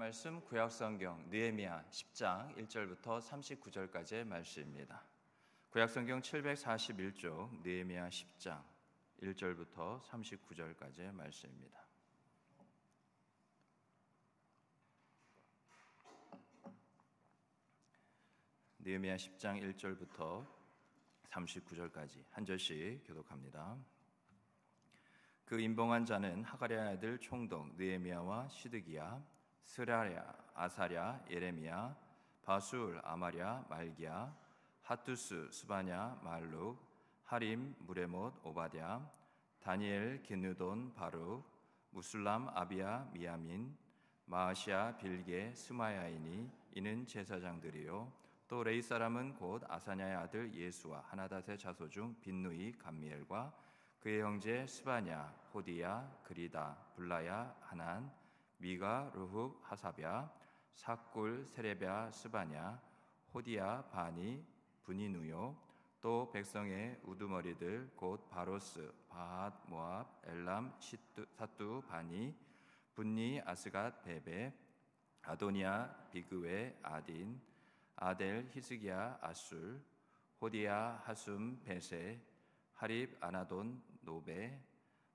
말씀 구약성경 느헤미야 10장 1절부터 39절까지의 말씀입니다. 구약성경 741쪽 느헤미야 10장 1절부터 39절까지의 말씀입니다. 느헤미야 10장 1절부터 39절까지 한 절씩 교독합니다. 그 임봉한 자는 하가랴 아들 총독 느헤미야와 시드기야, 스라랴, 아사랴, 예레미야, 바술, 아마랴, 말기야, 핫두스, 스바냐, 말룩, 하림, 무레못, 오바댜, 다니엘, 기느돈, 바룩, 무술람, 아비야, 미야민, 마아시아, 빌게, 스마야이니 이는 제사장들이요. 또 레이 사람은 곧 아사냐의 아들 예수와 하나닷의 자손 중 빈누이, 감미엘과 그의 형제 스바냐, 호디야, 그리다, 블라야, 하난, 미가, 루훅, 하사랴, 삭굴, 세레랴, 스바냐, 호디야, 바니, 브니누요. 또 백성의 우두머리들 곧 바로스, 바핫, 모압, 엘람, 사뚜, 바니, 분니, 아스갓, 베베, 아도니아, 비그웨, 아딘, 아델, 히스기야, 아술, 호디야, 하숨, 베세, 하립, 아나돈, 노베,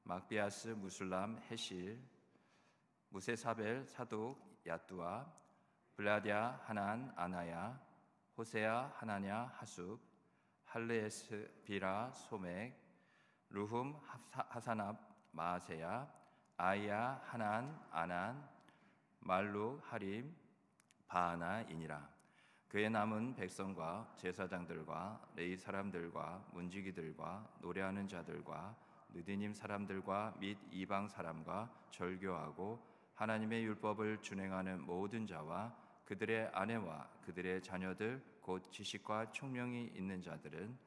막비아스, 무술람, 헤실, 무세사벨, 사독, 야뚜아, 블라디아, 하난, 아나야, 호세야, 하나냐, 하숲, 할레에스, 비라, 소맥, 루훔, 하사납, 마아세야, 아이야, 하난, 아난, 말룩, 하림, 바하나이니라. 그의 남은 백성과 제사장들과 레위 사람들과 문지기들과 노래하는 자들과 느디님 사람들과 및 이방 사람과 절교하고 하나님의 율법을 준행하는 모든 자와 그들의 아내와 그들의 자녀들 곧 지식과 총명이 있는 자들은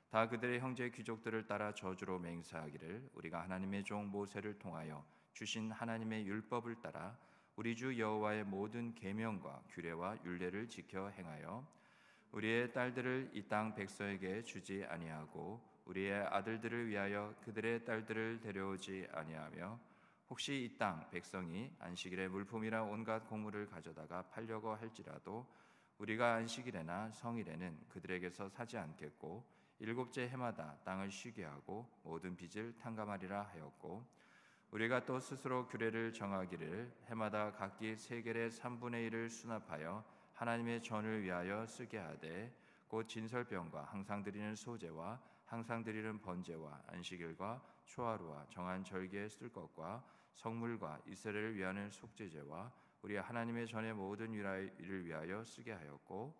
다 그들의 형제 귀족들을 따라 저주로 맹세하기를 우리가 하나님의 종 모세를 통하여 주신 하나님의 율법을 따라 우리 주 여호와의 모든 계명과 규례와 율례를 지켜 행하여 우리의 딸들을 이 땅 백성에게 주지 아니하고 우리의 아들들을 위하여 그들의 딸들을 데려오지 아니하며 혹시 이 땅 백성이 안식일에 물품이나 온갖 곡물을 가져다가 팔려고 할지라도 우리가 안식일에나 성일에는 그들에게서 사지 않겠고 일곱째 해마다 땅을 쉬게 하고 모든 빚을 탕감하리라 하였고 우리가 또 스스로 규례를 정하기를 해마다 각기 세겔의 3분의 1을 수납하여 하나님의 전을 위하여 쓰게 하되 곧 진설병과 항상 드리는 소제와 항상 드리는 번제와 안식일과 초하루와 정한 절기에 쓸 것과 성물과 이스라엘을 위하는 속죄제와 우리 하나님의 전의 모든 일을 위하여 쓰게 하였고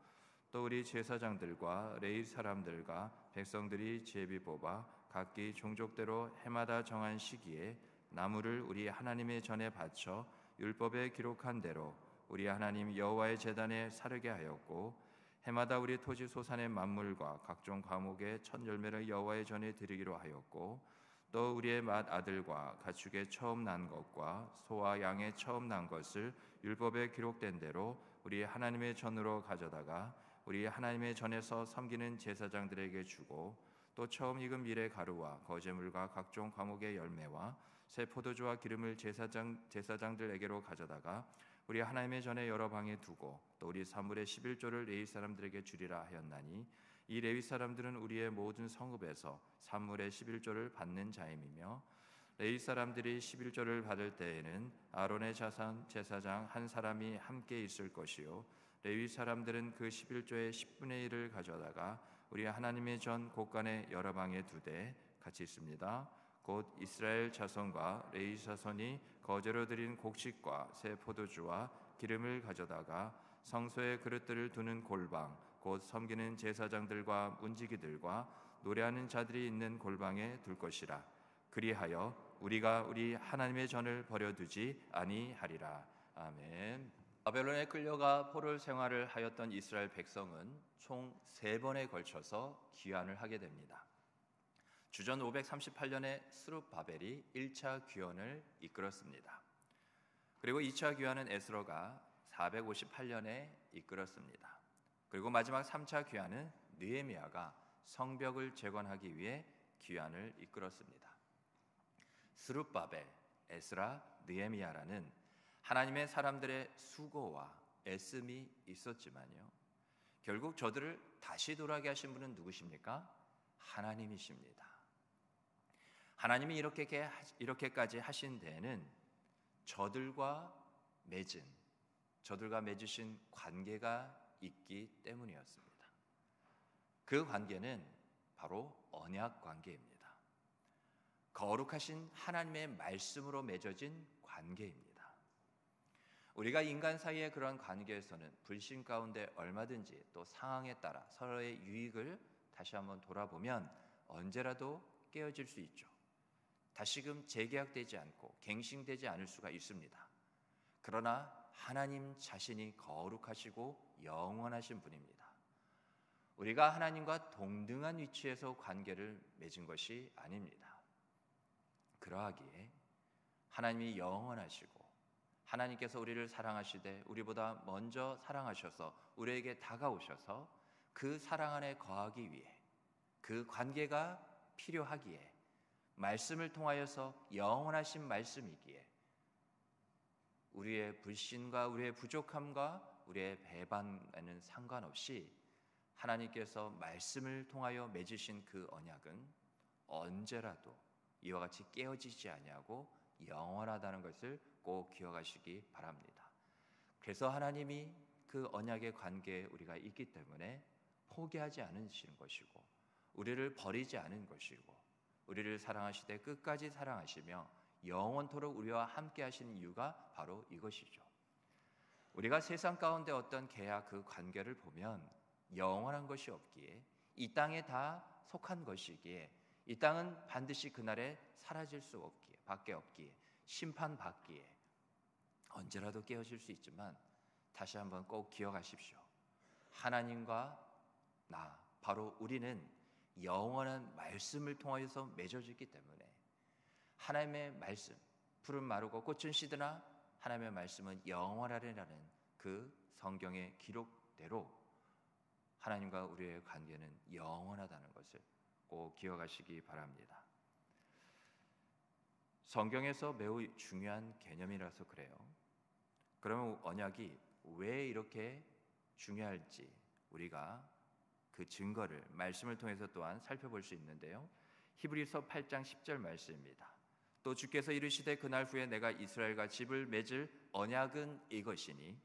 또 우리 제사장들과 레위 사람들과 백성들이 제비 뽑아 각기 종족대로 해마다 정한 시기에 나무를 우리 하나님의 전에 바쳐 율법에 기록한 대로 우리 하나님 여호와의 제단에 사르게 하였고 해마다 우리 토지 소산의 만물과 각종 과목의 첫 열매를 여호와의 전에 드리기로 하였고 또 우리의 맏 아들과 가축의 처음 난 것과 소와 양의 처음 난 것을 율법에 기록된 대로 우리 하나님의 전으로 가져다가 우리 하나님의 전에서 섬기는 제사장들에게 주고 또 처음 익은 밀의 가루와 거제물과 각종 과목의 열매와 새 포도주와 기름을 제사장들에게로 가져다가 우리 하나님의 전에 여러 방에 두고 또 우리 사물의 11조를 레위 사람들에게 주리라 하였나니 이 레위 사람들은 우리의 모든 성읍에서 사물의 11조를 받는 자임이며 레위 사람들이 11조를 받을 때에는 아론의 자손 제사장 한 사람이 함께 있을 것이요 레위 사람들은 그 11조의 10분의 1을 가져다가 우리 하나님의 전 곳간에 여러 방에 두되 같이 있습니다. 곧 이스라엘 자손과 레위 자손이 거제로 드린 곡식과 새 포도주와 기름을 가져다가 성소의 그릇들을 두는 골방 곧 섬기는 제사장들과 문지기들과 노래하는 자들이 있는 골방에 둘 것이라. 그리하여 우리가 우리 하나님의 전을 버려두지 아니하리라. 아멘. 바벨론에 끌려가 포로 생활을 하였던 이스라엘 백성은 총 3번에 걸쳐서 귀환을 하게 됩니다. 주전 538년에 스룹바벨이 1차 귀환을 이끌었습니다. 그리고 2차 귀환은 에스라가 458년에 이끌었습니다. 그리고 마지막 3차 귀환은 느헤미야가 성벽을 재건하기 위해 귀환을 이끌었습니다. 스룹바벨, 에스라, 느헤미야라는 하나님의 사람들의 수고와 애씀이 있었지만요, 결국 저들을 다시 돌아가게 하신 분은 누구십니까? 하나님이십니다. 하나님이 이렇게까지 하신 데에는 저들과 맺으신 관계가 있기 때문이었습니다. 그 관계는 바로 언약 관계입니다. 거룩하신 하나님의 말씀으로 맺어진 관계입니다. 우리가 인간 사이의 그런 관계에서는 불신 가운데 얼마든지 또 상황에 따라 서로의 유익을 다시 한번 돌아보면 언제라도 깨어질 수 있죠. 다시금 재계약되지 않고 갱신되지 않을 수가 있습니다. 그러나 하나님 자신이 거룩하시고 영원하신 분입니다. 우리가 하나님과 동등한 위치에서 관계를 맺은 것이 아닙니다. 그러하기에 하나님이 영원하시고 하나님께서 우리를 사랑하시되 우리보다 먼저 사랑하셔서 우리에게 다가오셔서 그 사랑 안에 거하기 위해, 그 관계가 필요하기에, 말씀을 통하여서 영원하신 말씀이기에 우리의 불신과 우리의 부족함과 우리의 배반에는 상관없이 하나님께서 말씀을 통하여 맺으신 그 언약은 언제라도 이와 같이 깨어지지 아니하고 영원하다는 것을 꼭 기억하시기 바랍니다. 그래서 하나님이 그 언약의 관계에 우리가 있기 때문에 포기하지 않으시는 것이고, 우리를 버리지 않은 것이고, 우리를 사랑하시되 끝까지 사랑하시며 영원토록 우리와 함께 하시는 이유가 바로 이것이죠. 우리가 세상 가운데 어떤 계약, 그 관계를 보면 영원한 것이 없기에, 이 땅에 다 속한 것이기에, 이 땅은 반드시 그날에 사라질 수 없기에, 밖에 없기에, 심판받기에 언제라도 깨어질 수 있지만 다시 한번 꼭 기억하십시오. 하나님과 나, 바로 우리는 영원한 말씀을 통하여서 맺어지기 때문에 하나님의 말씀, 풀은 마르고 꽃은 시드나 하나님의 말씀은 영원하리라는 그 성경의 기록대로 하나님과 우리의 관계는 영원하다는 것을 꼭 기억하시기 바랍니다. 성경에서 매우 중요한 개념이라서 그래요. 그러면 언약이 왜 이렇게 중요할지 우리가 그 증거를 말씀을 통해서 또한 살펴볼 수 있는데요. 히브리서 8장 10절 말씀입니다. 또 주께서 이르시되 그날 후에 내가 이스라엘과 집을 맺을 언약은 이것이니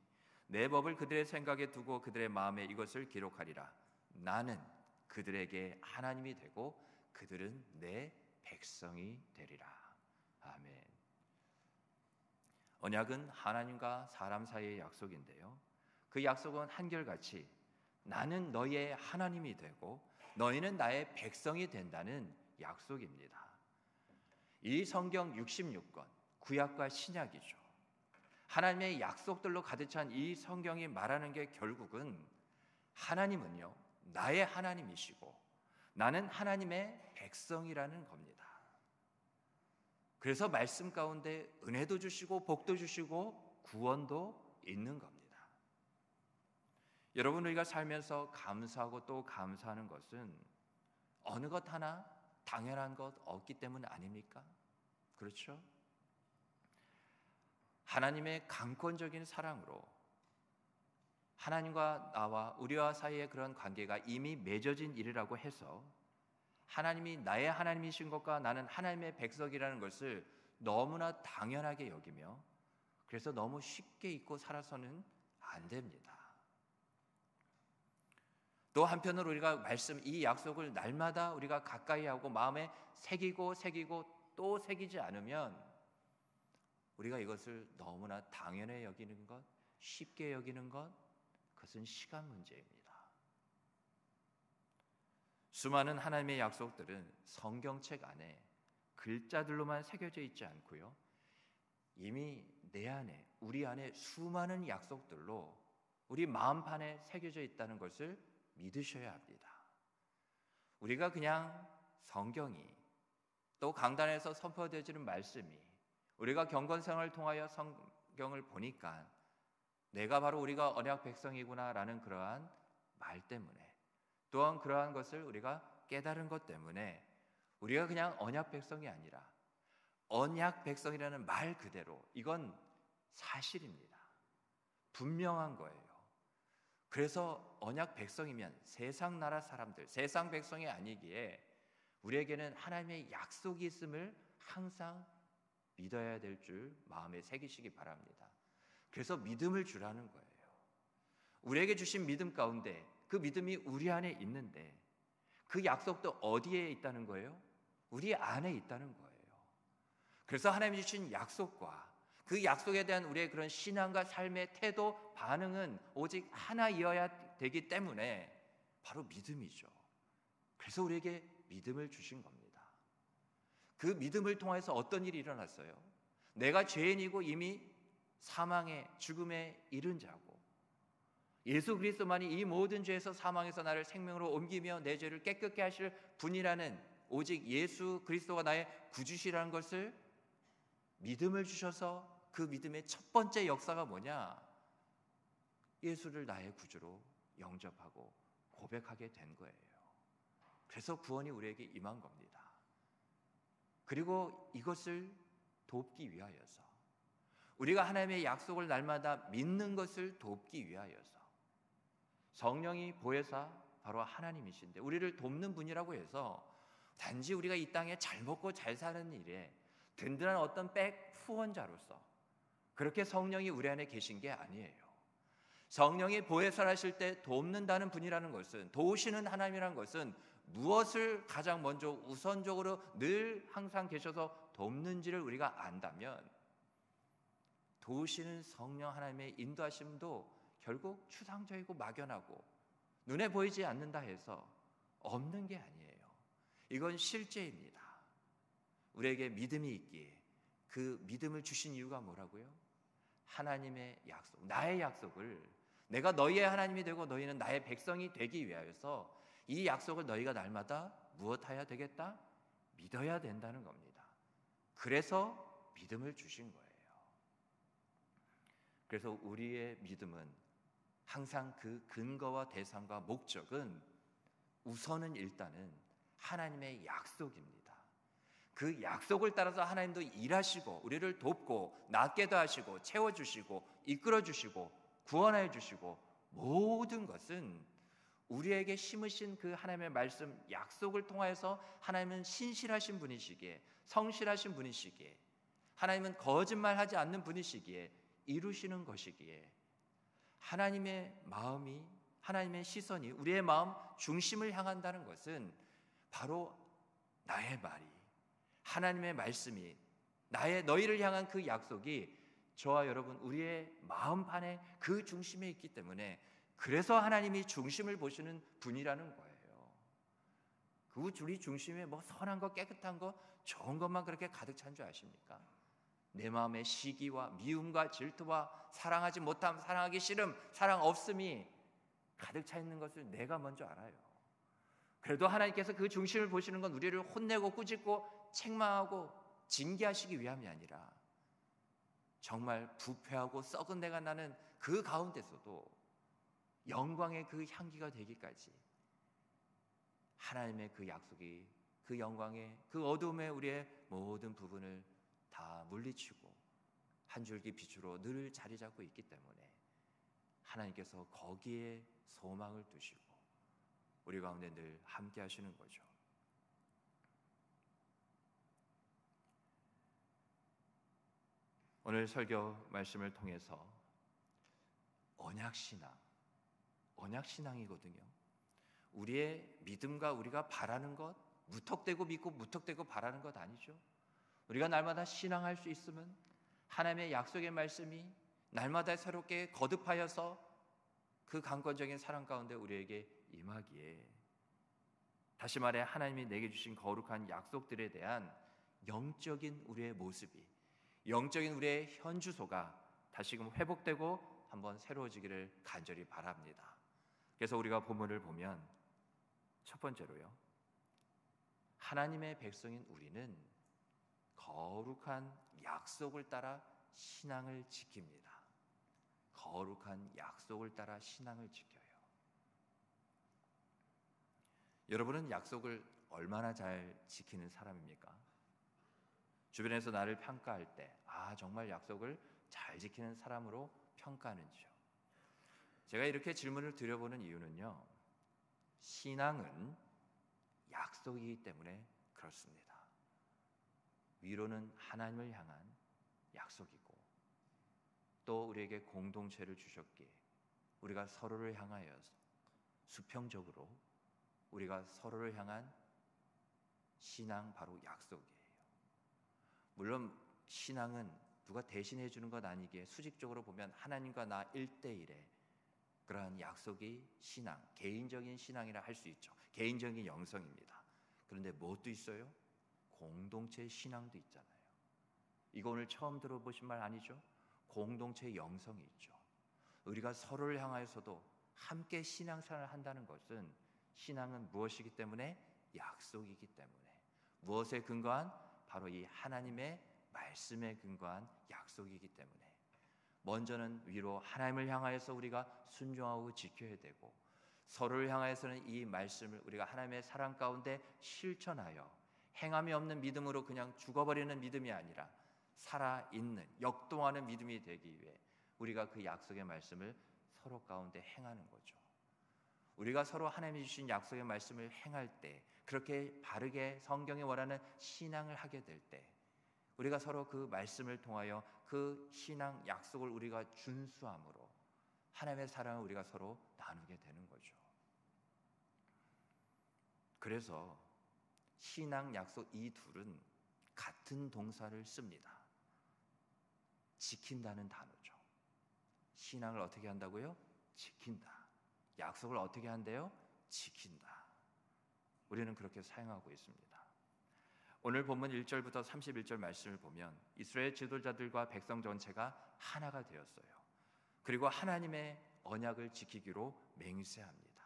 내 법을 그들의 생각에 두고 그들의 마음에 이것을 기록하리라. 나는 그들에게 하나님이 되고 그들은 내 백성이 되리라. 아멘. 언약은 하나님과 사람 사이의 약속인데요, 그 약속은 한결같이 나는 너희의 하나님이 되고 너희는 나의 백성이 된다는 약속입니다. 이 성경 66권, 구약과 신약이죠. 하나님의 약속들로 가득 찬 이 성경이 말하는 게 결국은 하나님은요, 나의 하나님이시고 나는 하나님의 백성이라는 겁니다. 그래서 말씀 가운데 은혜도 주시고 복도 주시고 구원도 있는 겁니다. 여러분, 우리가 살면서 감사하고 또 감사하는 것은 어느 것 하나 당연한 것 없기 때문 아닙니까? 그렇죠? 하나님의 강권적인 사랑으로 하나님과 나와 우리와 사이의 그런 관계가 이미 맺어진 일이라고 해서 하나님이 나의 하나님이신 것과 나는 하나님의 백성이라는 것을 너무나 당연하게 여기며 그래서 너무 쉽게 잊고 살아서는 안 됩니다. 또 한편으로 우리가 이 약속을 날마다 우리가 가까이 하고 마음에 새기고 또 새기지 않으면 우리가 이것을 너무나 당연히 여기는 것, 쉽게 여기는 것, 그것은 시간 문제입니다. 수많은 하나님의 약속들은 성경책 안에 글자들로만 새겨져 있지 않고요, 이미 내 안에, 우리 안에 수많은 약속들로 우리 마음판에 새겨져 있다는 것을 믿으셔야 합니다. 우리가 그냥 성경이 또 강단에서 선포되어지는 말씀이 우리가 경건생활을 통하여 성경을 보니까 내가 바로 우리가 언약 백성이구나라는 그러한 말 때문에, 또한 그러한 것을 우리가 깨달은 것 때문에 우리가 그냥 언약 백성이 아니라 언약 백성이라는 말 그대로, 이건 사실입니다. 분명한 거예요. 그래서 언약 백성이면 세상 나라 사람들, 세상 백성이 아니기에 우리에게는 하나님의 약속이 있음을 항상 믿어야 될 줄 마음에 새기시기 바랍니다. 그래서 믿음을 주라는 거예요. 우리에게 주신 믿음 가운데 그 믿음이 우리 안에 있는데 그 약속도 어디에 있다는 거예요? 우리 안에 있다는 거예요. 그래서 하나님이 주신 약속과 그 약속에 대한 우리의 그런 신앙과 삶의 태도, 반응은 오직 하나이어야 되기 때문에 바로 믿음이죠. 그래서 우리에게 믿음을 주신 겁니다. 그 믿음을 통해서 어떤 일이 일어났어요? 내가 죄인이고 이미 사망의 죽음에 이른 자고 예수 그리스도만이 이 모든 죄에서 사망에서 나를 생명으로 옮기며 내 죄를 깨끗게 하실 분이라는 오직 예수 그리스도가 나의 구주시라는 것을 믿음을 주셔서 그 믿음의 첫 번째 역사가 뭐냐? 예수를 나의 구주로 영접하고 고백하게 된 거예요. 그래서 구원이 우리에게 임한 겁니다. 그리고 이것을 돕기 위하여서 우리가 하나님의 약속을 날마다 믿는 것을 돕기 위하여서 성령이 보혜사 바로 하나님이신데 우리를 돕는 분이라고 해서 단지 우리가 이 땅에 잘 먹고 잘 사는 일에 든든한 어떤 백 후원자로서 그렇게 성령이 우리 안에 계신 게 아니에요. 성령이 보혜사하실 때 돕는다는 분이라는 것은, 도우시는 하나님이라는 것은 무엇을 가장 먼저 우선적으로 늘 항상 계셔서 돕는지를 우리가 안다면 도우시는 성령 하나님의 인도하심도 결국 추상적이고 막연하고 눈에 보이지 않는다 해서 없는 게 아니에요. 이건 실제입니다. 우리에게 믿음이 있기에 그 믿음을 주신 이유가 뭐라고요? 하나님의 약속, 나의 약속을 내가 너희의 하나님이 되고 너희는 나의 백성이 되기 위하여서 이 약속을 너희가 날마다 무엇하여야 되겠다? 믿어야 된다는 겁니다. 그래서 믿음을 주신 거예요. 그래서 우리의 믿음은 항상 그 근거와 대상과 목적은 우선은 일단은 하나님의 약속입니다. 그 약속을 따라서 하나님도 일하시고 우리를 돕고 낫게도 하시고 채워주시고 이끌어주시고 구원하여 주시고 모든 것은 우리에게 심으신 그 하나님의 말씀 약속을 통하여서 하나님은 신실하신 분이시기에 성실하신 분이시기에 하나님은 거짓말하지 않는 분이시기에 이루시는 것이기에 하나님의 마음이 하나님의 시선이 우리의 마음 중심을 향한다는 것은 바로 나의 말이 하나님의 말씀이 너희를 향한 그 약속이 저와 여러분 우리의 마음판에 그 중심에 있기 때문에 그래서 하나님이 중심을 보시는 분이라는 거예요. 그 우리 중심에 뭐 선한 거 깨끗한 거 좋은 것만 그렇게 가득 찬 줄 아십니까? 내 마음에 시기와 미움과 질투와 사랑하지 못함, 사랑하기 싫음, 사랑 없음이 가득 차 있는 것을 내가 먼저 알아요. 그래도 하나님께서 그 중심을 보시는 건 우리를 혼내고 꾸짖고 책망하고 징계하시기 위함이 아니라 정말 부패하고 썩은 내가 나는 그 가운데서도 영광의 그 향기가 되기까지 하나님의 그 약속이 그 영광의 그 어둠의 우리의 모든 부분을 다 물리치고 한 줄기 빛으로 늘 자리 잡고 있기 때문에 하나님께서 거기에 소망을 두시고 우리 가운데 늘 함께 하시는 거죠. 오늘 설교 말씀을 통해서 언약신앙이거든요. 우리의 믿음과 우리가 바라는 것, 무턱대고 믿고 무턱대고 바라는 것 아니죠. 우리가 날마다 신앙할 수 있으면 하나님의 약속의 말씀이 날마다 새롭게 거듭하여서 그 강권적인 사랑 가운데 우리에게 임하기에 다시 말해 하나님이 내게 주신 거룩한 약속들에 대한 영적인 우리의 모습이 영적인 우리의 현주소가 다시금 회복되고 한번 새로워지기를 간절히 바랍니다. 그래서 우리가 본문을 보면 첫 번째로요, 하나님의 백성인 우리는 거룩한 약속을 따라 신앙을 지킵니다. 거룩한 약속을 따라 신앙을 지켜요. 여러분은 약속을 얼마나 잘 지키는 사람입니까? 주변에서 나를 평가할 때 정말 약속을 잘 지키는 사람으로 평가하는지요? 제가 이렇게 질문을 드려보는 이유는요, 신앙은 약속이기 때문에 그렇습니다. 위로는 하나님을 향한 약속이고, 또 우리에게 공동체를 주셨기에 우리가 서로를 향하여 수평적으로 우리가 서로를 향한 신앙, 바로 약속이에요. 물론 신앙은 누가 대신해 주는 것 아니기에 수직적으로 보면 하나님과 나 1대1의 그러한 약속이 신앙, 개인적인 신앙이라 할 수 있죠. 개인적인 영성입니다. 그런데 무엇도 있어요? 공동체 신앙도 있잖아요. 이거 오늘 처음 들어보신 말 아니죠? 공동체 영성이 있죠. 우리가 서로를 향하여서도 함께 신앙생활을 한다는 것은, 신앙은 무엇이기 때문에? 약속이기 때문에. 무엇에 근거한? 바로 이 하나님의 말씀에 근거한 약속이기 때문에 먼저는 위로 하나님을 향하여서 우리가 순종하고 지켜야 되고, 서로를 향하여서는 이 말씀을 우리가 하나님의 사랑 가운데 실천하여 행함이 없는 믿음으로 그냥 죽어버리는 믿음이 아니라 살아있는, 역동하는 믿음이 되기 위해 우리가 그 약속의 말씀을 서로 가운데 행하는 거죠. 우리가 서로 하나님이 주신 약속의 말씀을 행할 때, 그렇게 바르게 성경이 원하는 신앙을 하게 될 때, 우리가 서로 그 말씀을 통하여 그 신앙 약속을 우리가 준수함으로 하나님의 사랑을 우리가 서로 나누게 되는 거죠. 그래서 신앙 약속 이 둘은 같은 동사를 씁니다. 지킨다는 단어죠. 신앙을 어떻게 한다고요? 지킨다. 약속을 어떻게 한대요? 지킨다. 우리는 그렇게 사용하고 있습니다. 오늘 본문 1절부터 31절 말씀을 보면 이스라엘 지도자들과 백성 전체가 하나가 되었어요. 그리고 하나님의 언약을 지키기로 맹세합니다.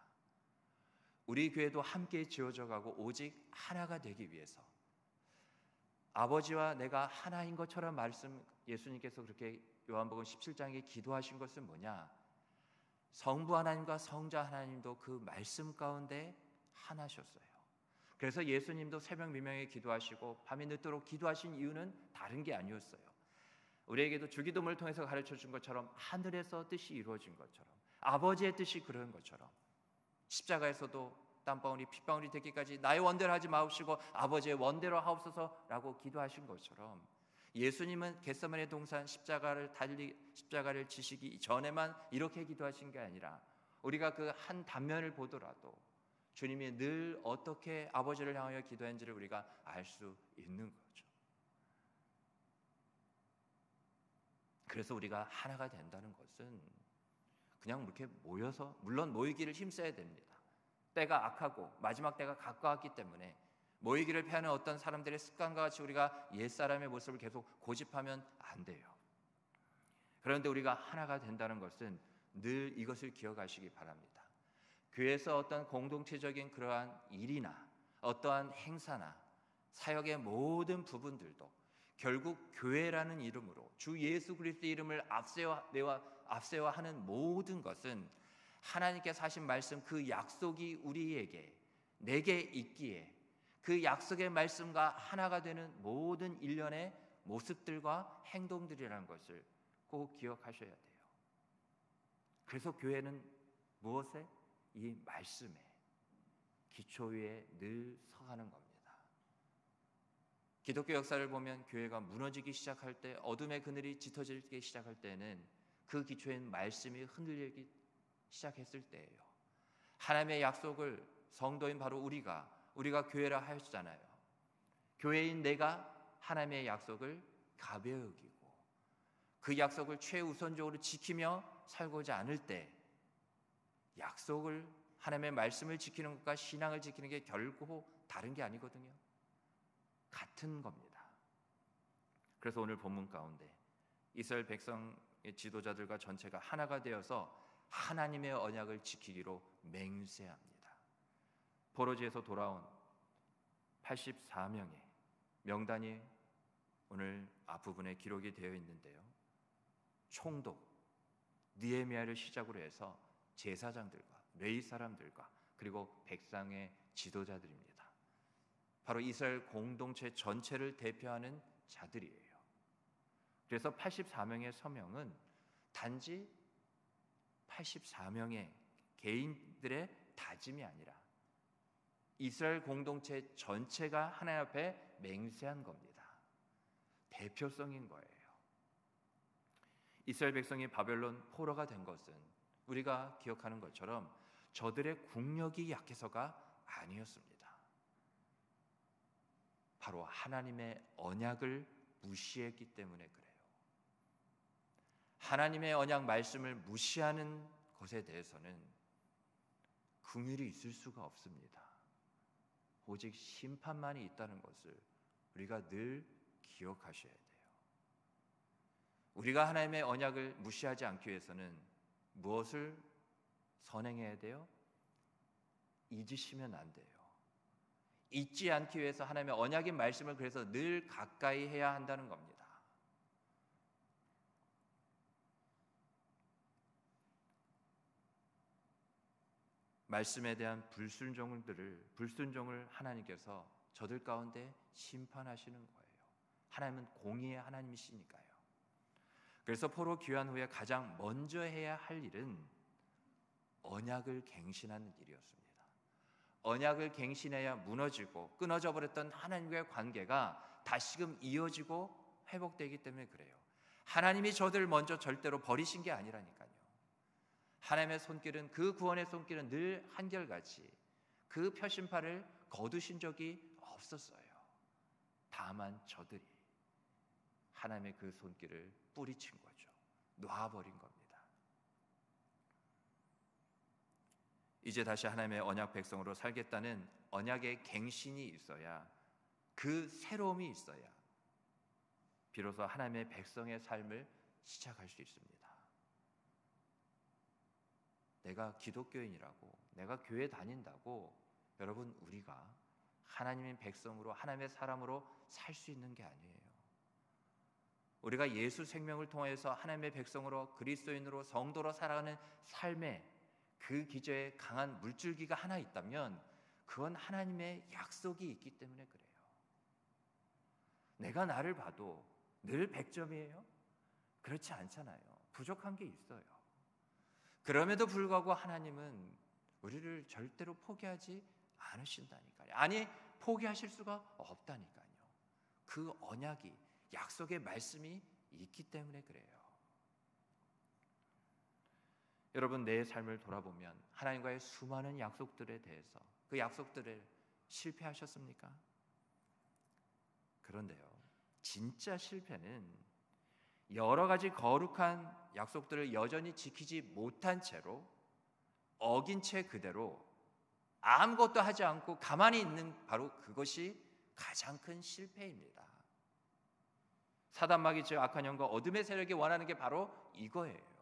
우리 교회도 함께 지어져 가고 오직 하나가 되기 위해서, 아버지와 내가 하나인 것처럼 예수님께서 그렇게 요한복음 17장에 기도하신 것은 뭐냐? 성부 하나님과 성자 하나님도 그 말씀 가운데 하나셨어요. 그래서 예수님도 새벽 미명에 기도하시고 밤이 늦도록 기도하신 이유는 다른 게 아니었어요. 우리에게도 주기도문을 통해서 가르쳐 준 것처럼 하늘에서 뜻이 이루어진 것처럼, 아버지의 뜻이 그런 것처럼, 십자가에서도 땀방울이 핏방울이 되기까지 나의 원대로 하지 마옵시고 아버지의 원대로 하옵소서라고 기도하신 것처럼, 예수님은 겟세마네 동산 십자가를 지시기 전에만 이렇게 기도하신 게 아니라 우리가 그 한 단면을 보더라도 주님이 늘 어떻게 아버지를 향하여 기도했는지를 우리가 알 수 있는 거죠. 그래서 우리가 하나가 된다는 것은 그냥 이렇게 모여서, 물론 모이기를 힘써야 됩니다. 때가 악하고 마지막 때가 가까웠기 때문에 모이기를 피하는 어떤 사람들의 습관과 같이 우리가 옛사람의 모습을 계속 고집하면 안 돼요. 그런데 우리가 하나가 된다는 것은 늘 이것을 기억하시기 바랍니다. 교회에서 어떤 공동체적인 그러한 일이나 어떠한 행사나 사역의 모든 부분들도 결국 교회라는 이름으로 주 예수 그리스도의 이름을 앞세워 하는 모든 것은 하나님께서 하신 말씀, 그 약속이 우리에게, 내게 있기에 그 약속의 말씀과 하나가 되는 모든 일련의 모습들과 행동들이라는 것을 꼭 기억하셔야 돼요. 그래서 교회는 무엇에? 이 말씀에 기초 위에 늘 서가는 겁니다. 기독교 역사를 보면 교회가 무너지기 시작할 때, 어둠의 그늘이 짙어지기 시작할 때는 그 기초인 말씀이 흔들리기 시작했을 때예요. 하나님의 약속을 성도인 바로 우리가 교회라 하였잖아요. 교회인 내가 하나님의 약속을 가벼이 여기고 그 약속을 최우선적으로 지키며 살고자 않을 때, 약속을, 하나님의 말씀을 지키는 것과 신앙을 지키는 게 결코 다른 게 아니거든요. 같은 겁니다. 그래서 오늘 본문 가운데 이스라엘 백성의 지도자들과 전체가 하나가 되어서 하나님의 언약을 지키기로 맹세합니다. 포로지에서 돌아온 84명의 명단이 오늘 앞부분에 기록이 되어 있는데요. 총독 느헤미야를 시작으로 해서 제사장들과 레위 사람들과 그리고 백성의 지도자들입니다. 바로 이스라엘 공동체 전체를 대표하는 자들이에요. 그래서 84명의 서명은 단지 84명의 개인들의 다짐이 아니라 이스라엘 공동체 전체가 하나님 앞에 맹세한 겁니다. 대표성인 거예요. 이스라엘 백성이 바벨론 포로가 된 것은 우리가 기억하는 것처럼 저들의 국력이 약해서가 아니었습니다. 바로 하나님의 언약을 무시했기 때문에 그래요. 하나님의 언약 말씀을 무시하는 것에 대해서는 긍휼이 있을 수가 없습니다. 오직 심판만이 있다는 것을 우리가 늘 기억하셔야 돼요. 우리가 하나님의 언약을 무시하지 않기 위해서는 무엇을 선행해야 돼요? 잊으시면 안 돼요. 잊지 않기 위해서 하나님의 언약의 말씀을 그래서 늘 가까이 해야 한다는 겁니다. 말씀에 대한 불순종을 하나님께서 저들 가운데 심판하시는 거예요. 하나님은 공의의 하나님이시니까요. 그래서 포로 귀환 후에 가장 먼저 해야 할 일은 언약을 갱신하는 일이었습니다. 언약을 갱신해야 무너지고 끊어져 버렸던 하나님과의 관계가 다시금 이어지고 회복되기 때문에 그래요. 하나님이 저들을 먼저 절대로 버리신 게 아니라니까요. 하나님의 손길은, 그 구원의 손길은 늘 한결같이 그 표심판을 거두신 적이 없었어요. 다만 저들이 하나님의 그 손길을 뿌리친 거죠. 놔버린 겁니다. 이제 다시 하나님의 언약 백성으로 살겠다는 언약의 갱신이 있어야, 그 새로움이 있어야 비로소 하나님의 백성의 삶을 시작할 수 있습니다. 내가 기독교인이라고, 내가 교회 다닌다고 여러분 우리가 하나님의 백성으로, 하나님의 사람으로 살 수 있는 게 아니에요. 우리가 예수 생명을 통해서 하나님의 백성으로, 그리스도인으로, 성도로 살아가는 삶의 그 기저에 강한 물줄기가 하나 있다면 그건 하나님의 약속이 있기 때문에 그래요. 내가 나를 봐도 늘 100점이에요? 그렇지 않잖아요. 부족한 게 있어요. 그럼에도 불구하고 하나님은 우리를 절대로 포기하지 않으신다니까요. 아니, 포기하실 수가 없다니까요. 그 언약이, 약속의 말씀이 있기 때문에 그래요. 여러분, 내 삶을 돌아보면 하나님과의 수많은 약속들에 대해서, 그 약속들을 실패하셨습니까? 그런데요, 진짜 실패는 여러 가지 거룩한 약속들을 여전히 지키지 못한 채로, 어긴 채 그대로 아무것도 하지 않고 가만히 있는, 바로 그것이 가장 큰 실패입니다. 사단마귀, 즉 악한 영과 어둠의 세력이 원하는 게 바로 이거예요.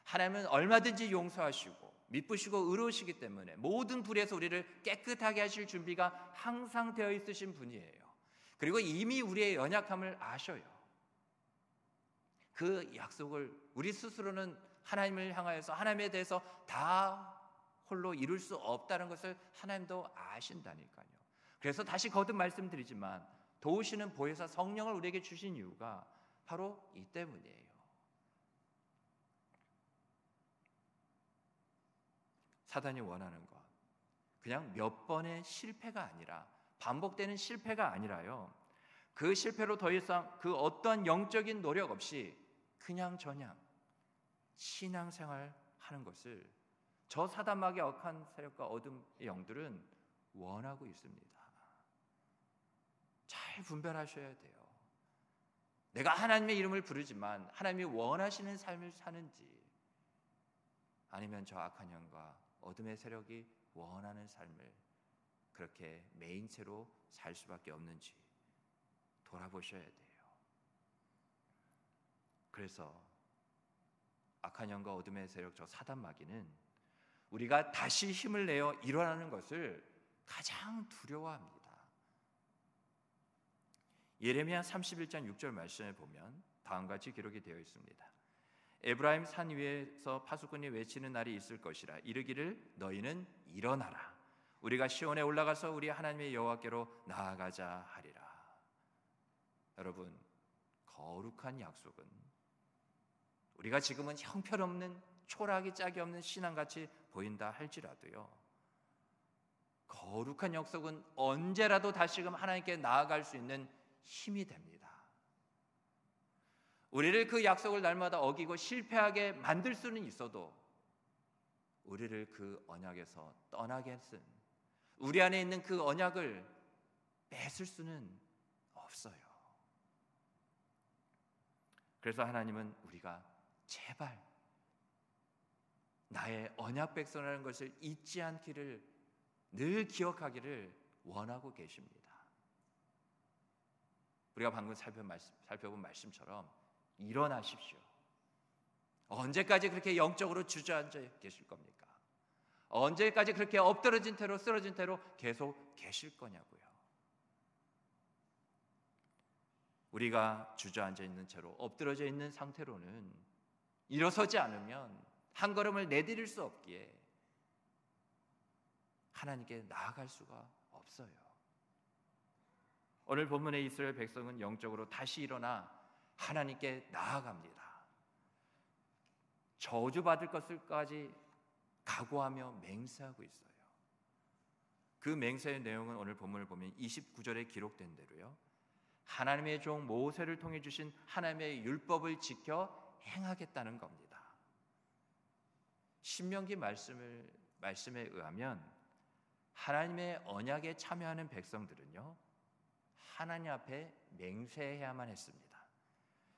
하나님은 얼마든지 용서하시고 미쁘시고 의로우시기 때문에 모든 불에서 우리를 깨끗하게 하실 준비가 항상 되어 있으신 분이에요. 그리고 이미 우리의 연약함을 아셔요. 그 약속을 우리 스스로는 하나님을 향하여서, 하나님에 대해서 다 홀로 이룰 수 없다는 것을 하나님도 아신다니까요. 그래서 다시 거듭 말씀드리지만 도우시는 보혜사 성령을 우리에게 주신 이유가 바로 이 때문이에요. 사단이 원하는 것, 그냥 몇 번의 실패가 아니라, 반복되는 실패가 아니라요, 그 실패로 더 이상 그 어떠한 영적인 노력 없이 그냥 저냥 신앙생활 하는 것을 저 사단마귀의 악한 세력과 어둠의 영들은 원하고 있습니다. 잘 분별하셔야 돼요. 내가 하나님의 이름을 부르지만 하나님이 원하시는 삶을 사는지, 아니면 저 악한 영과 어둠의 세력이 원하는 삶을 그렇게 메인체로 살 수밖에 없는지 돌아보셔야 돼요. 그래서 악한 영과 어둠의 세력, 저 사단마귀는 우리가 다시 힘을 내어 일어나는 것을 가장 두려워합니다. 예레미야 31장 6절 말씀에 보면 다음과 같이 기록이 되어 있습니다. 에브라임 산 위에서 파수꾼이 외치는 날이 있을 것이라. 이르기를 너희는 일어나라. 우리가 시온에 올라가서 우리 하나님의 여호와께로 나아가자 하리라. 여러분, 거룩한 약속은 우리가 지금은 형편없는 초라하기 짝이 없는 신앙같이 보인다 할지라도요, 거룩한 약속은 언제라도 다시금 하나님께 나아갈 수 있는 힘이 됩니다. 우리를 그 약속을 날마다 어기고 실패하게 만들 수는 있어도 우리를 그 언약에서 떠나게 했은, 우리 안에 있는 그 언약을 뺏을 수는 없어요. 그래서 하나님은 우리가 제발 나의 언약 백성이라는 것을 잊지 않기를, 늘 기억하기를 원하고 계십니다. 우리가 방금 살펴본 말씀처럼 일어나십시오. 언제까지 그렇게 영적으로 주저앉아 계실 겁니까? 언제까지 그렇게 엎드러진 채로 쓰러진 채로 계속 계실 거냐고요. 우리가 주저앉아 있는 채로 엎드러져 있는 상태로는 일어서지 않으면 한 걸음을 내디딜 수 없기에 하나님께 나아갈 수가 없어요. 오늘 본문의 이스라엘 백성은 영적으로 다시 일어나 하나님께 나아갑니다. 저주받을 것을까지 각오하며 맹세하고 있어요. 그 맹세의 내용은 오늘 본문을 보면 29절에 기록된 대로요, 하나님의 종 모세를 통해 주신 하나님의 율법을 지켜 행하겠다는 겁니다. 신명기 말씀에 의하면 하나님의 언약에 참여하는 백성들은요, 하나님 앞에 맹세해야만 했습니다.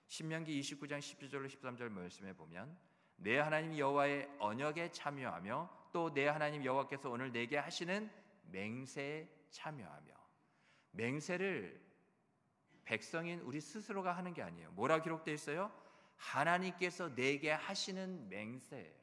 신명기 29장 12절로 13절 말씀에 보면, 내 하나님 여호와의 언약에 참여하며 또 내 하나님 여호와께서 오늘 내게 하시는 맹세에 참여하며, 맹세를 백성인 우리 스스로가 하는 게 아니에요. 뭐라 기록되어 있어요? 하나님께서 내게 하시는 맹세예요.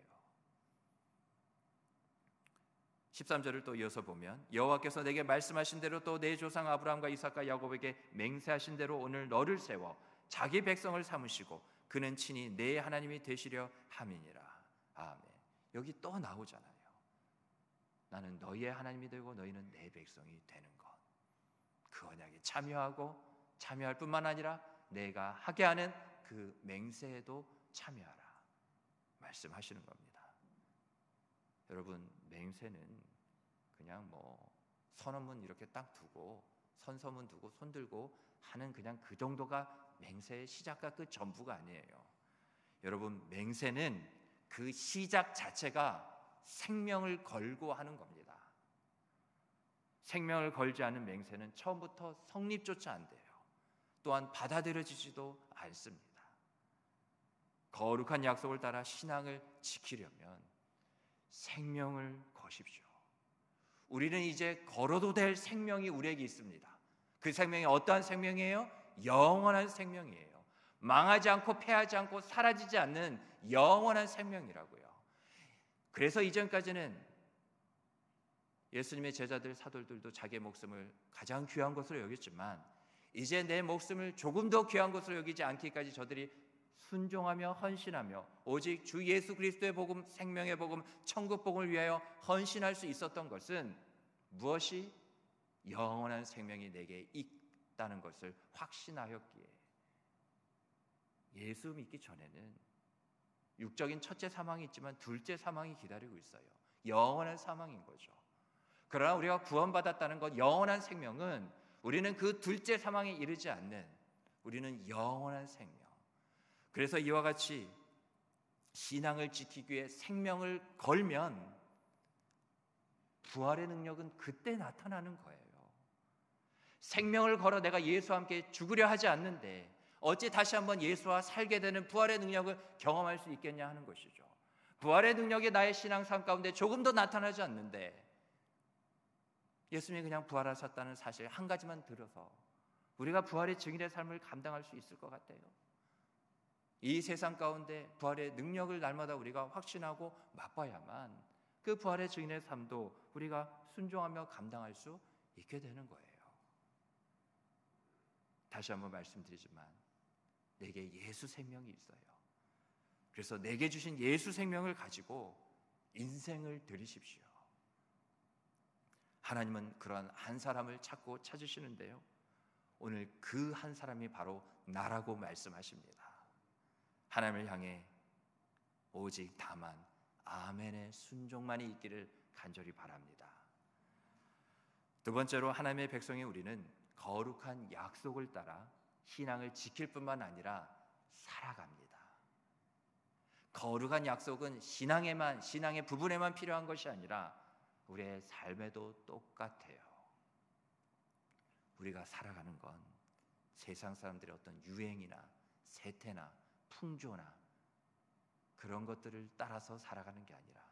13절을 또 이어서 보면, 여호와께서 내게 말씀하신 대로 또 내 조상 아브라함과 이삭과 야곱에게 맹세하신 대로 오늘 너를 세워 자기 백성을 삼으시고 그는 친히 내 하나님이 되시려 함이니라. 아멘. 여기 또 나오잖아요. 나는 너희의 하나님이 되고 너희는 내 백성이 되는 것. 그 언약에 참여할 뿐만 아니라 내가 하게 하는 그 맹세에도 참여하라 말씀하시는 겁니다. 여러분, 맹세는 그냥 선언문 이렇게 딱 두고 선서문 두고 손 들고 하는 그냥 그 정도가 맹세의 시작과 끝 전부가 아니에요. 여러분, 맹세는 그 시작 자체가 생명을 걸고 하는 겁니다. 생명을 걸지 않은 맹세는 처음부터 성립조차 안 돼요. 또한 받아들여지지도 않습니다. 거룩한 약속을 따라 신앙을 지키려면 생명을 거십시오. 우리는 이제 걸어도 될 생명이 우리에게 있습니다. 그 생명이 어떠한 생명이에요? 영원한 생명이에요. 망하지 않고 패하지 않고 사라지지 않는 영원한 생명이라고요. 그래서 이전까지는 예수님의 제자들 사도들도 자기의 목숨을 가장 귀한 것으로 여겼지만, 이제 내 목숨을 조금 더 귀한 것으로 여기지 않기까지 저들이 순종하며 헌신하며 오직 주 예수 그리스도의 복음, 생명의 복음, 천국 복음을 위하여 헌신할 수 있었던 것은 무엇이? 영원한 생명이 내게 있다는 것을 확신하였기에, 예수 믿기 전에는 육적인 첫째 사망이 있지만 둘째 사망이 기다리고 있어요. 영원한 사망인 거죠. 그러나 우리가 구원받았다는 것, 영원한 생명은 우리는 그 둘째 사망에 이르지 않는, 우리는 영원한 생명. 그래서 이와 같이 신앙을 지키기 위해 생명을 걸면 부활의 능력은 그때 나타나는 거예요. 생명을 걸어 내가 예수와 함께 죽으려 하지 않는데 어찌 다시 한번 예수와 살게 되는 부활의 능력을 경험할 수 있겠냐 하는 것이죠. 부활의 능력이 나의 신앙삶 가운데 조금 더 나타나지 않는데, 예수님이 그냥 부활하셨다는 사실 한 가지만 들어서 우리가 부활의 증인의 삶을 감당할 수 있을 것 같아요. 이 세상 가운데 부활의 능력을 날마다 우리가 확신하고 맛봐야만 그 부활의 증인의 삶도 우리가 순종하며 감당할 수 있게 되는 거예요. 다시 한번 말씀드리지만 내게 예수 생명이 있어요. 그래서 내게 주신 예수 생명을 가지고 인생을 들이십시오. 하나님은 그러한 한 사람을 찾고 찾으시는데요, 오늘 그 한 사람이 바로 나라고 말씀하십니다. 하나님을 향해 오직 다만 아멘의 순종만이 있기를 간절히 바랍니다. 두 번째로 하나님의 백성인 우리는 거룩한 약속을 따라 신앙을 지킬 뿐만 아니라 살아갑니다. 거룩한 약속은 신앙의 부분에만 필요한 것이 아니라 우리의 삶에도 똑같아요. 우리가 살아가는 건 세상 사람들의 어떤 유행이나 세태나 풍조나 그런 것들을 따라서 살아가는 게 아니라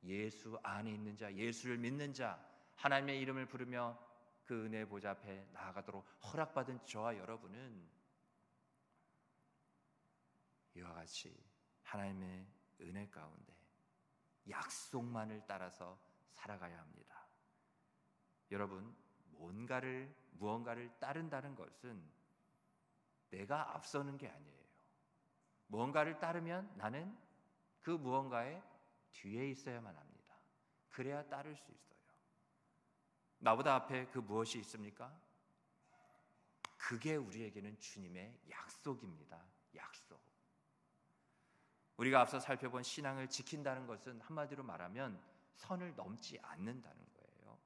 예수 안에 있는 자, 예수를 믿는 자, 하나님의 이름을 부르며 그 은혜 보좌 앞에 나아가도록 허락받은 저와 여러분은 이와 같이 하나님의 은혜 가운데 약속만을 따라서 살아가야 합니다. 여러분, 무언가를 따른다는 것은 내가 앞서는 게 아니에요. 무언가를 따르면 나는 그 무언가의 뒤에 있어야만 합니다. 그래야 따를 수 있어요. 나보다 앞에 그 무엇이 있습니까? 그게 우리에게는 주님의 약속입니다. 약속. 우리가 앞서 살펴본 신앙을 지킨다는 것은 한마디로 말하면 선을 넘지 않는다는 거예요.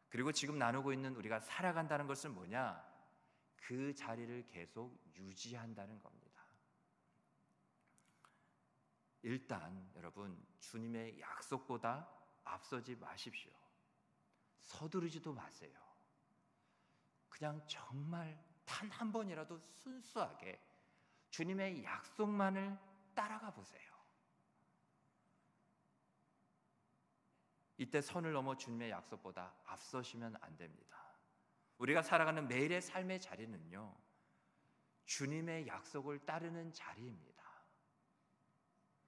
그리고 지금 나누고 있는 우리가 살아간다는 것은 뭐냐? 그 자리를 계속 유지한다는 겁니다. 일단 여러분, 주님의 약속보다 앞서지 마십시오. 서두르지도 마세요. 그냥 정말 단 한 번이라도 순수하게 주님의 약속만을 따라가 보세요. 이때 선을 넘어 주님의 약속보다 앞서시면 안 됩니다. 우리가 살아가는 매일의 삶의 자리는요, 주님의 약속을 따르는 자리입니다.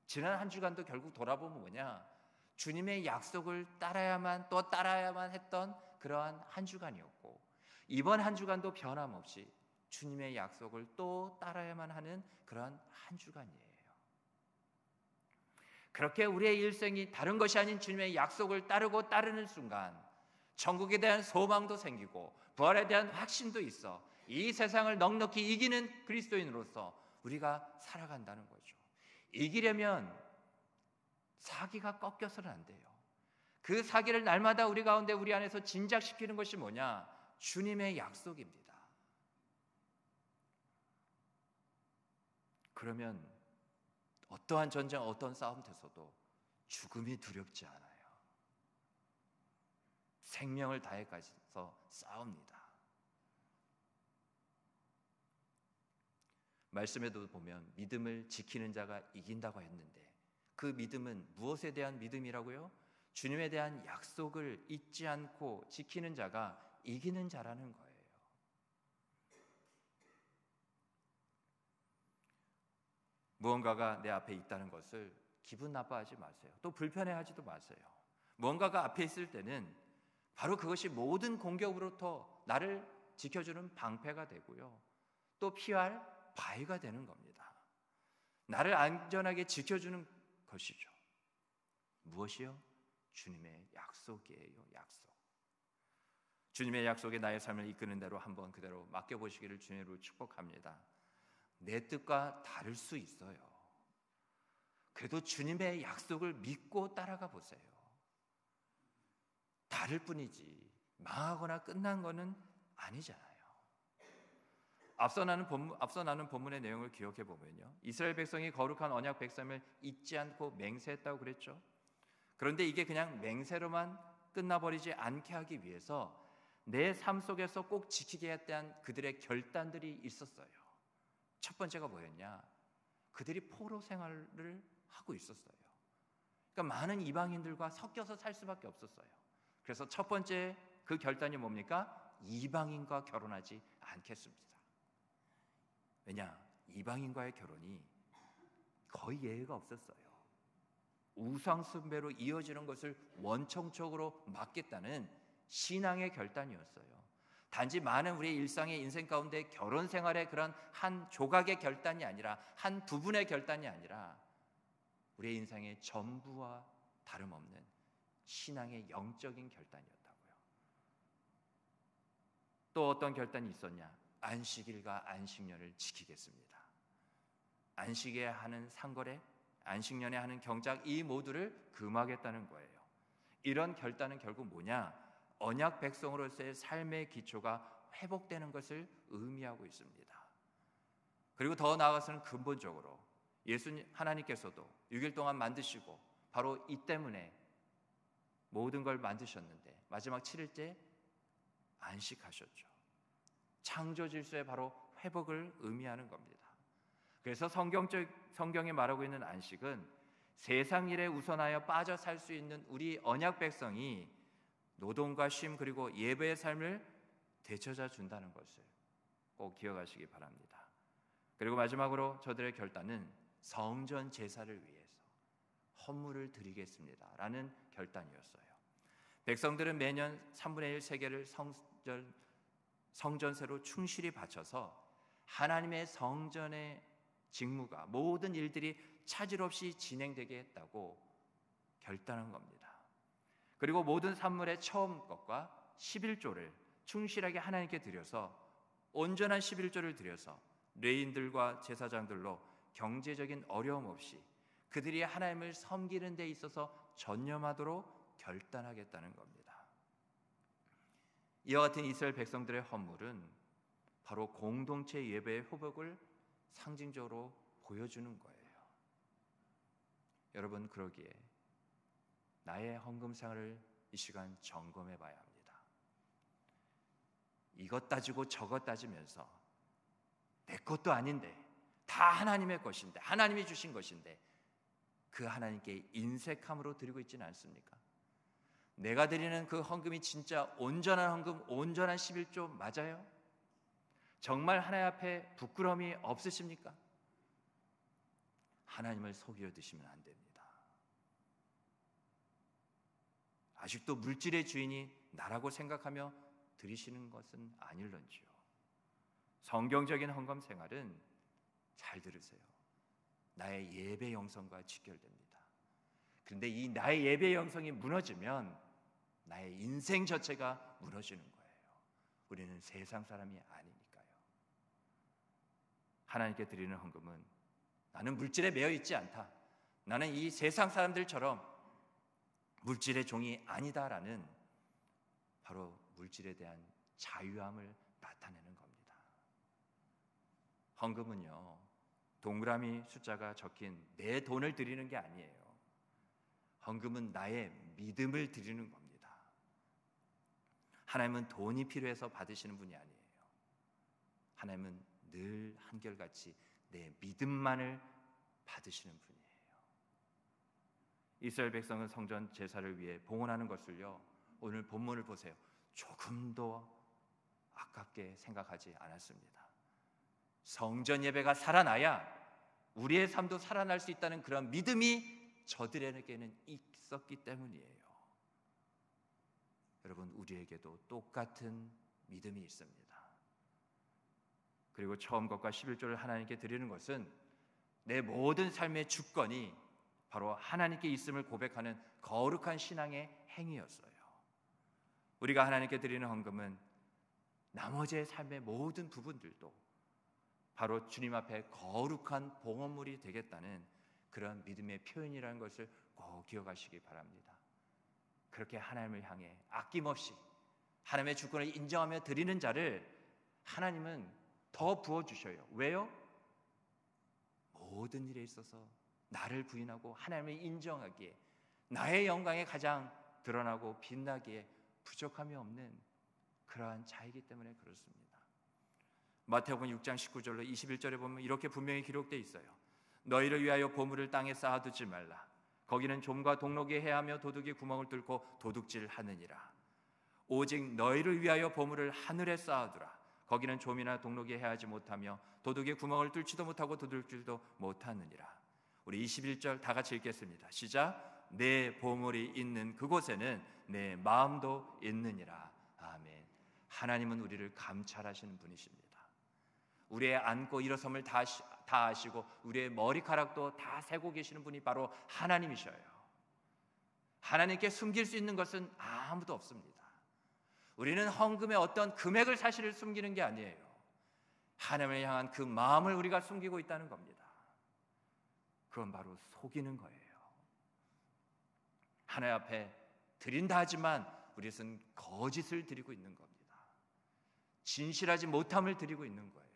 지난 한 주간도 결국 돌아보면 뭐냐? 주님의 약속을 따라야만 했던 그러한 한 주간이었고, 이번 한 주간도 변함없이 주님의 약속을 또 따라야만 하는 그러한 한 주간이에요. 그렇게 우리의 일생이 다른 것이 아닌 주님의 약속을 따르는 순간 천국에 대한 소망도 생기고 부활에 대한 확신도 있어 이 세상을 넉넉히 이기는 그리스도인으로서 우리가 살아간다는 거죠. 이기려면 사기가 꺾여서는 안 돼요. 그 사기를 날마다 우리 가운데 우리 안에서 진작시키는 것이 뭐냐? 주님의 약속입니다. 그러면 어떠한 전쟁, 어떤 싸움에서도 죽음이 두렵지 않아요. 생명을 다해가서 싸웁니다. 말씀에도 보면 믿음을 지키는 자가 이긴다고 했는데 그 믿음은 무엇에 대한 믿음이라고요? 주님에 대한 약속을 잊지 않고 지키는 자가 이기는 자라는 거예요. 무언가가 내 앞에 있다는 것을 기분 나빠하지 마세요. 또 불편해하지도 마세요. 무언가가 앞에 있을 때는 바로 그것이 모든 공격으로부터 나를 지켜주는 방패가 되고요, 또 피할 바위가 되는 겁니다. 나를 안전하게 지켜주는 것이죠. 무엇이요? 주님의 약속이에요. 약속. 주님의 약속에 나의 삶을 이끄는 대로 한번 그대로 맡겨보시기를 주님으로 축복합니다. 내 뜻과 다를 수 있어요. 그래도 주님의 약속을 믿고 따라가 보세요. 다를 뿐이지 망하거나 끝난 것은 아니잖아요. 앞서 나눈 본문의 내용을 기억해 보면요, 이스라엘 백성이 거룩한 언약 백성을 잊지 않고 맹세했다고 그랬죠. 그런데 이게 그냥 맹세로만 끝나버리지 않게 하기 위해서 내 삶 속에서 꼭 지키게 했던 그들의 결단들이 있었어요. 첫 번째가 뭐였냐? 그들이 포로 생활을 하고 있었어요. 그러니까 많은 이방인들과 섞여서 살 수밖에 없었어요. 그래서 첫 번째 그 결단이 뭡니까? 이방인과 결혼하지 않겠습니다. 왜냐? 이방인과의 결혼이 거의 예외가 없었어요. 우상숭배로 이어지는 것을 원천적으로 막겠다는 신앙의 결단이었어요. 단지 많은 우리의 일상의 인생 가운데 결혼 생활의 그런 한 조각의 결단이 아니라, 한 부분의 결단이 아니라 우리의 인생의 전부와 다름없는 신앙의 영적인 결단이었다고요. 또 어떤 결단이 있었냐? 안식일과 안식년을 지키겠습니다. 안식에 하는 상거래, 안식년에 하는 경작, 이 모두를 금하겠다는 거예요. 이런 결단은 결국 뭐냐? 언약 백성으로서의 삶의 기초가 회복되는 것을 의미하고 있습니다. 그리고 더 나아가서는 근본적으로 예수님 하나님께서도 6일 동안 만드시고 바로 이 때문에 모든 걸 만드셨는데 마지막 7일째 안식하셨죠. 창조 질서의 바로 회복을 의미하는 겁니다. 그래서 성경에 말하고 있는 안식은 세상 일에 우선하여 빠져 살 수 있는 우리 언약 백성이 노동과 쉼 그리고 예배의 삶을 되찾아 준다는 것을 꼭 기억하시기 바랍니다. 그리고 마지막으로 저들의 결단은 성전 제사를 위해서 헌물을 드리겠습니다 라는 결단이었어요. 백성들은 매년 3분의 1 세계를 성전세로 충실히 바쳐서 하나님의 성전의 직무가 모든 일들이 차질 없이 진행되게 했다고 결단한 겁니다. 그리고 모든 산물의 처음 것과 11조를 충실하게 하나님께 드려서 온전한 11조를 드려서 레인들과 제사장들로 경제적인 어려움 없이 그들이 하나님을 섬기는 데 있어서 전념하도록 결단하겠다는 겁니다. 이와 같은 이스라엘 백성들의 헌물은 바로 공동체 예배의 회복을 상징적으로 보여주는 거예요. 여러분, 그러기에 나의 헌금 생활을 이 시간 점검해 봐야 합니다. 이것 따지고 저것 따지면서 내 것도 아닌데 다 하나님의 것인데 하나님이 주신 것인데 그 하나님께 인색함으로 드리고 있지는 않습니까? 내가 드리는 그 헌금이 진짜 온전한 헌금, 온전한 11조 맞아요? 정말 하나님 앞에 부끄러움이 없으십니까? 하나님을 속여 드시면 안 됩니다. 아직도 물질의 주인이 나라고 생각하며 드리시는 것은 아닐런지요. 성경적인 헌금 생활은 잘 들으세요. 나의 예배 영성과 직결됩니다. 그런데 이 나의 예배 영성이 무너지면 나의 인생 자체가 무너지는 거예요. 우리는 세상 사람이 아니니까요. 하나님께 드리는 헌금은 나는 물질에 매여 있지 않다. 나는 이 세상 사람들처럼 물질의 종이 아니다라는 바로 물질에 대한 자유함을 나타내는 겁니다. 헌금은요, 동그라미 숫자가 적힌 내 돈을 드리는 게 아니에요. 헌금은 나의 믿음을 드리는 겁니다. 하나님은 돈이 필요해서 받으시는 분이 아니에요. 하나님은 늘 한결같이 내 믿음만을 받으시는 분이에요. 이스라엘 백성은 성전 제사를 위해 봉헌하는 것을요, 오늘 본문을 보세요. 조금도 아깝게 생각하지 않았습니다. 성전 예배가 살아나야 우리의 삶도 살아날 수 있다는 그런 믿음이 저들에게는 있었기 때문이에요. 여러분, 우리에게도 똑같은 믿음이 있습니다. 그리고 처음 것과 11조를 하나님께 드리는 것은 내 모든 삶의 주권이 바로 하나님께 있음을 고백하는 거룩한 신앙의 행위였어요. 우리가 하나님께 드리는 헌금은 나머지의 삶의 모든 부분들도 바로 주님 앞에 거룩한 봉헌물이 되겠다는 그런 믿음의 표현이라는 것을 꼭 기억하시기 바랍니다. 그렇게 하나님을 향해 아낌없이 하나님의 주권을 인정하며 드리는 자를 하나님은 더 부어주셔요. 왜요? 모든 일에 있어서 나를 부인하고 하나님을 인정하기에 나의 영광에 가장 드러나고 빛나기에 부족함이 없는 그러한 자이기 때문에 그렇습니다. 마태복음 6장 19절로 21절에 보면 이렇게 분명히 기록되어 있어요. 너희를 위하여 보물을 땅에 쌓아두지 말라. 거기는 좀과 동록이 해하며 도둑이 구멍을 뚫고 도둑질하느니라. 오직 너희를 위하여 보물을 하늘에 쌓아두라. 거기는 좀이나 동록이 해하지 못하며 도둑이 구멍을 뚫지도 못하고 도둑질도 못하느니라. 우리 21절 다 같이 읽겠습니다. 시작. 내 보물이 있는 그곳에는 내 마음도 있느니라. 아멘. 하나님은 우리를 감찰하시는 분이십니다. 우리의 앉고 일어섬을 다 아시고 우리의 머리카락도 다 세고 계시는 분이 바로 하나님이셔요. 하나님께 숨길 수 있는 것은 아무도 없습니다. 우리는 헌금의 어떤 금액을 사실을 숨기는 게 아니에요. 하나님을 향한 그 마음을 우리가 숨기고 있다는 겁니다. 그건 바로 속이는 거예요. 하나님 앞에 드린다 하지만 우리는 거짓을 드리고 있는 겁니다. 진실하지 못함을 드리고 있는 거예요.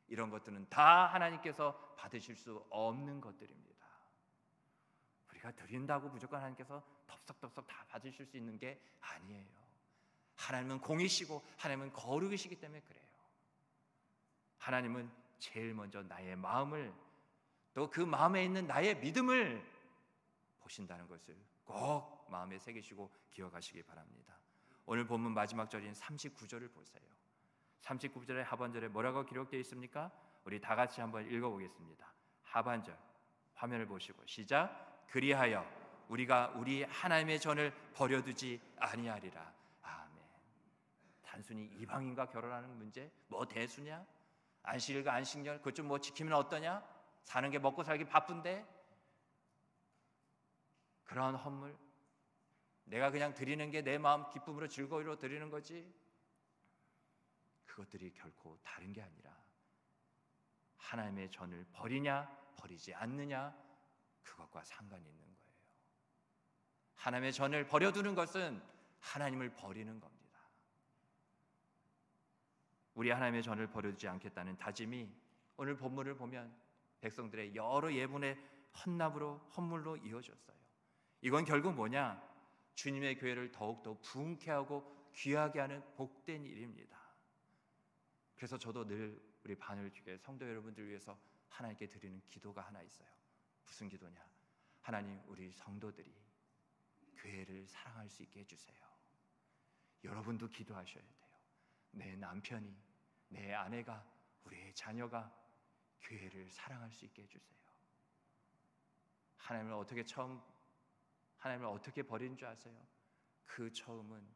이런 것들은 다 하나님께서 받으실 수 없는 것들입니다. 우리가 드린다고 무조건 하나님께서 덥석덥석 다 받으실 수 있는 게 아니에요. 하나님은 공이시고 하나님은 거룩이시기 때문에 그래요. 하나님은 제일 먼저 나의 마음을, 또 그 마음에 있는 나의 믿음을 보신다는 것을 꼭 마음에 새기시고 기억하시기 바랍니다. 오늘 본문 마지막 절인 39절을 보세요. 39절의 하반절에 뭐라고 기록되어 있습니까? 우리 다 같이 한번 읽어보겠습니다. 하반절 화면을 보시고 시작. 그리하여 우리가 우리 하나님의 전을 버려두지 아니하리라. 아멘. 단순히 이방인과 결혼하는 문제, 뭐 대수냐? 안식일과 안식년 그것 좀 뭐 지키면 어떠냐? 사는 게 먹고 살기 바쁜데? 그러한 헌물, 내가 그냥 드리는 게 내 마음 기쁨으로 즐거움으로 드리는 거지, 그것들이 결코 다른 게 아니라 하나님의 전을 버리냐 버리지 않느냐, 그것과 상관이 있는 거예요. 하나님의 전을 버려두는 것은 하나님을 버리는 겁니다. 우리 하나님의 전을 버려두지 않겠다는 다짐이 오늘 본문을 보면 백성들의 여러 예분의 헌물로 이어졌어요. 이건 결국 뭐냐? 주님의 교회를 더욱더 부흥케 하고 귀하게 하는 복된 일입니다. 그래서 저도 늘 우리 바늘교회 성도 여러분들 위해서 하나님께 드리는 기도가 하나 있어요. 무슨 기도냐? 하나님, 우리 성도들이 교회를 사랑할 수 있게 해주세요. 여러분도 기도하셔야 돼요. 내 남편이, 내 아내가, 우리의 자녀가 교회를 사랑할 수 있게 해주세요. 하나님을 어떻게 버린 줄 아세요? 그 처음은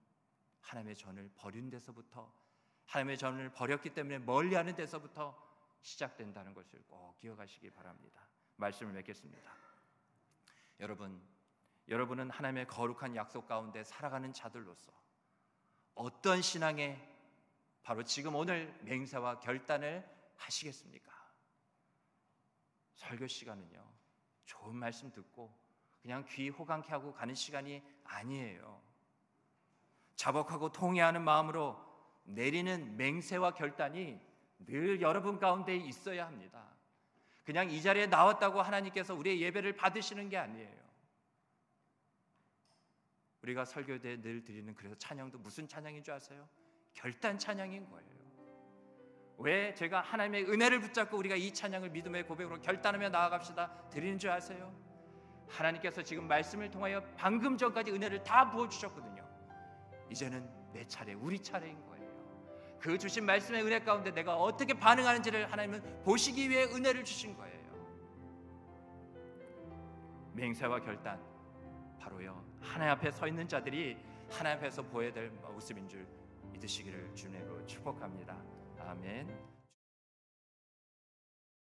하나님의 전을 버린 데서부터, 하나님의 전을 버렸기 때문에 멀리하는 데서부터 시작된다는 것을 꼭 기억하시기 바랍니다. 말씀을 맺겠습니다. 여러분은 하나님의 거룩한 약속 가운데 살아가는 자들로서 어떤 신앙에 바로 지금 오늘 맹세와 결단을 하시겠습니까? 설교 시간은요, 좋은 말씀 듣고 그냥 귀 호강케 하고 가는 시간이 아니에요. 자복하고 통회하는 마음으로 내리는 맹세와 결단이 늘 여러분 가운데 있어야 합니다. 그냥 이 자리에 나왔다고 하나님께서 우리의 예배를 받으시는 게 아니에요. 우리가 설교 때 늘 드리는 그래서 찬양도 무슨 찬양인 줄 아세요? 결단 찬양인 거예요. 왜 제가 하나님의 은혜를 붙잡고 우리가 이 찬양을 믿음의 고백으로 결단하며 나아갑시다 드리는 줄 아세요? 하나님께서 지금 말씀을 통하여 방금 전까지 은혜를 다 부어주셨거든요. 이제는 내 차례, 우리 차례인 거예요. 그 주신 말씀의 은혜 가운데 내가 어떻게 반응하는지를 하나님은 보시기 위해 은혜를 주신 거예요. 맹세와 결단, 바로요 하나님 앞에 서 있는 자들이 하나님 앞에서 보여야 될 모습인 줄 믿으시기를 주님으로 축복합니다. 아멘.